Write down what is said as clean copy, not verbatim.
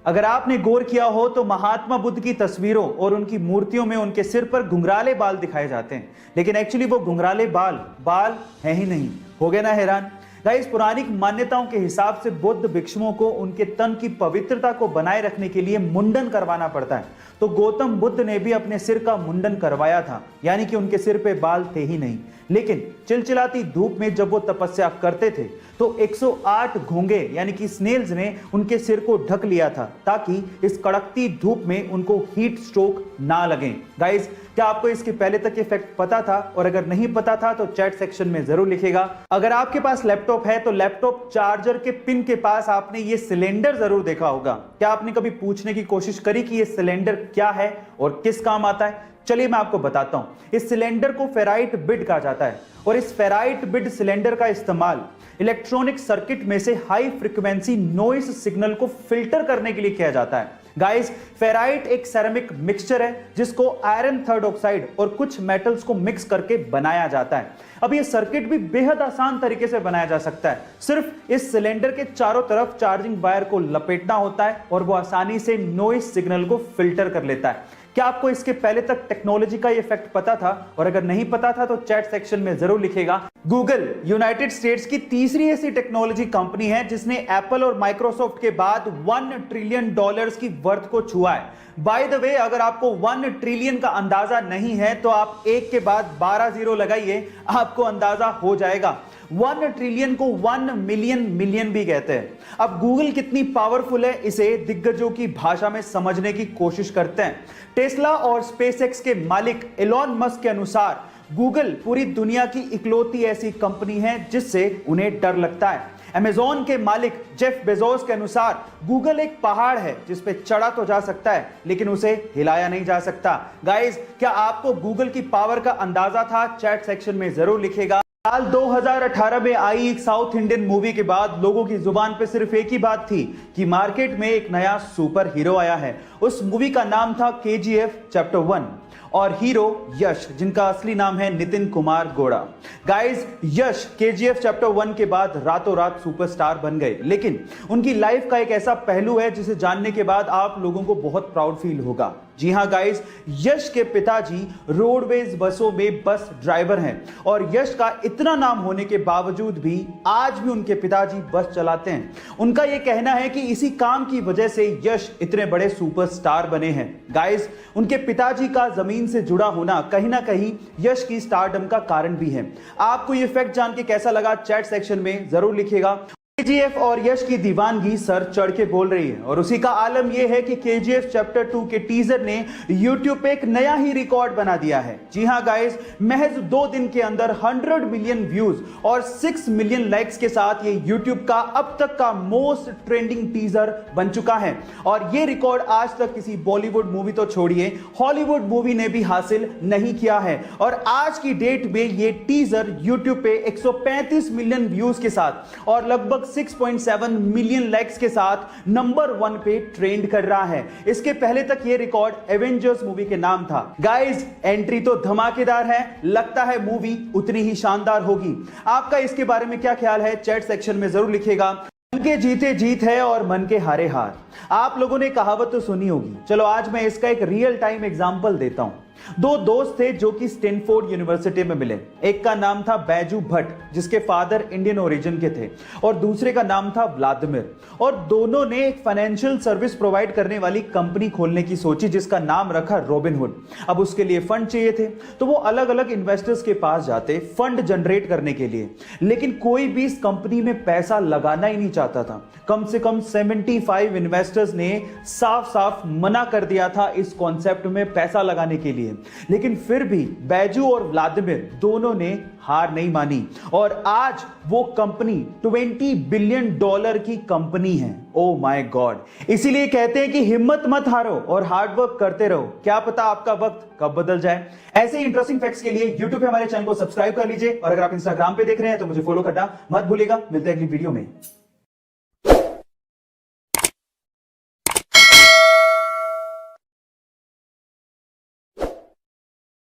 अगर आपने गौर किया हो तो महात्मा बुद्ध की तस्वीरों और उनकी मूर्तियों में उनके सिर पर घुंघराले बाल दिखाए जाते हैं, लेकिन एक्चुअली वो घुंघराले बाल है ही नहीं। हो गए ना हैरान? गाइस, पुरानी मान्यताओं के हिसाब से बुद्ध भिक्षुओं को उनके तन की पवित्रता को बनाए रखने के लिए मुंडन करवाना पड़ता है। तो गौतम बुद्ध ने भी अपने सिर का मुंडन करवाया था, यानी कि उनके सिर पे बाल थे ही नहीं। लेकिन चिलचिलाती धूप में जब वो तपस्या करते थे तो 108 घोंगे यानी कि स्नेल्स ने उनके सिर को ढक लिया था, ताकि इस कड़कती धूप में उनको हीट स्ट्रोक ना लगे। गाइस, क्या आपको इसके पहले तक ये फैक्ट पता था? और अगर नहीं पता था तो चैट सेक्शन में जरूर लिखेगा। अगर आपके पास लैपटॉप है तो लैपटॉप चार्जर के पिन के पास आपने ये सिलेंडर जरूर देखा होगा। क्या आपने कभी पूछने की कोशिश करी कि ये सिलेंडर क्या है और किस काम आता है? चलिए मैं आपको बताता हूं। इस सिलेंडर को फेराइट बिड कहा जाता है और इस फेराइट बिड सिलेंडर का इस्तेमाल इलेक्ट्रॉनिक सर्किट में से हाई फ्रीक्वेंसी नॉइस सिग्नल को फिल्टर करने के लिए किया जाता है। गाइस, फेराइट एक सेरेमिक मिक्सचर है जिसको आयरन थर्ड ऑक्साइड और कुछ मेटल्स को मिक्स करके बनाया जाता है। अब ये सर्किट भी बेहद आसान तरीके से बनाया जा सकता है। सिर्फ इस सिलेंडर के चारों तरफ चार्जिंग वायर को लपेटना होता है और वो आसानी से नॉइस सिग्नल को फिल्टर कर लेता है। क्या आपको इसके पहले तक टेक्नोलॉजी का ये फैक्ट पता था? और अगर नहीं पता था तो चैट सेक्शन में जरूर लिखेगा। गूगल यूनाइटेड स्टेट्स की तीसरी ऐसी टेक्नोलॉजी कंपनी है जिसने एप्पल और माइक्रोसॉफ्ट के बाद $1 ट्रिलियन की वर्थ को छुआ है। बाय द वे, अगर आपको 1 ट्रिलियन का अंदाजा नहीं है तो आप एक के बाद 12 जीरो लगाइए, आपको अंदाजा हो जाएगा। 1 ट्रिलियन को 1 मिलियन भी कहते हैं। अब गूगल कितनी पावरफुल है, इसे दिग्गजों की भाषा में समझने की कोशिश करते हैं। टेस्ला और स्पेसएक्स के मालिक एलॉन मस्क के अनुसार गूगल पूरी दुनिया की इकलौती ऐसी कंपनी है जिससे उन्हें डर लगता है। अमेज़न के मालिक जेफ बेजोस के अनुसार गूगल एक पहाड़ है जिस पे चढ़ा तो जा सकता है लेकिन उसे हिलाया नहीं जा सकता। गाइस, क्या आपको गूगल की पावर का अंदाजा था? चैट सेक्शन में जरूर लिखेगा। साल 2018 में आई एक साउथ इंडियन मूवी के बाद लोगों की जुबान पे सिर्फ एक ही बात थी कि मार्केट में एक नया सुपर हीरो आया है। उस मूवी का नाम था KGF चैप्टर 1 और हीरो यश, जिनका असली नाम है नितिन कुमार गौड़ा। गाइस, यश KGF चैप्टर 1 के बाद रातों रात सुपरस्टार बन गए, लेकिन उनकी लाइफ का एक ऐसा पहलू है जिसे जानने के बाद आप लोगों को बहुत प्राउड फील होगा। जी हां गाइस, यश के पिताजी रोडवेज बसों में बस ड्राइवर हैं और यश का इतना नाम होने के बावजूद भी आज भी उनके पिताजी बस चलाते हैं। उनका यह कहना है कि इसी काम की वजह से यश इतने बड़े सुपरस्टार बने हैं। गाइस, उनके पिताजी का जमीन से जुड़ा होना कहीं ना कहीं यश की स्टारडम का कारण भी है। आपको यह फैक्ट जान के कैसा लगा? चैट सेक्शन में जरूर लिखिएगा। KGF और यश की दीवानगी सर चढ़ के बोल रही है और उसी का आलम यह है कि KGF चैप्टर 2 के टीजर ने YouTube पे एक नया ही रिकॉर्ड बना दिया है। जी हां गाइस, महज 2 दिन के अंदर 100 मिलियन व्यूज और 6 मिलियन लाइक्स के साथ ये YouTube का अब तक का मोस्ट ट्रेंडिंग टीजर बन चुका है और ये रिकॉर्ड आज तक किसी बॉलीवुड मूवी तो छोड़िए, हॉलीवुड मूवी ने भी हासिल नहीं किया है। और आज की डेट में ये टीजर YouTube पे 135 मिलियन व्यूज के साथ और लगभग 6.7 मिलियन लाइक्स के साथ नंबर 1 पे ट्रेंड कर रहा है। इसके पहले तक ये रिकॉर्ड एवेंजर्स मूवी के नाम था। गाइस, एंट्री तो धमाकेदार है, लगता है मूवी उतनी ही शानदार होगी। आपका इसके बारे में क्या ख्याल है? चैट सेक्शन में जरूर लिखिएगा। मन के जीते जीत है और मन के हारे हार। आप लोगों ने कहावत तो सुनी होगी, चलो आज मैं इसका एक रियल टाइम एग्जांपल देता हूं। 2 दोस्त थे जो कि स्टैनफोर्ड यूनिवर्सिटी में मिले। एक का नाम था बैजू भट्ट, जिसके फादर इंडियन ओरिजिन के थे, और दूसरे का नाम था व्लादिमीर। और दोनों ने एक फाइनेंशियल सर्विस प्रोवाइड करने वाली कंपनी खोलने की सोची जिसका नाम रखा रॉबिनहुड। अब उसके लिए फंड चाहिए थे तो वो अलग अलग इन्वेस्टर्स के पास जाते फंड जनरेट करने के लिए, लेकिन कोई भी इस कंपनी में पैसा लगाना ही नहीं चाहता था। कम से कम 75 इन्वेस्टर्स ने साफ साफ मना कर दिया था इस कॉन्सेप्ट में पैसा लगाने के लिए, लेकिन फिर भी बैजू और व्लादिमीर दोनों ने हार नहीं मानी और आज वो कंपनी $20 बिलियन की कंपनी है। Oh my God! इसीलिए कहते हैं कि हिम्मत मत हारो और हार्डवर्क करते रहो, क्या पता आपका वक्त कब बदल जाए। ऐसे इंटरेस्टिंग फैक्ट्स के लिए YouTube पे हमारे चैनल को सब्सक्राइब कर लीजिए और अगर आप Instagram पे देख रहे हैं तो मुझे फॉलो करना मत भूलिएगा। मिलते हैं अगली वीडियो में।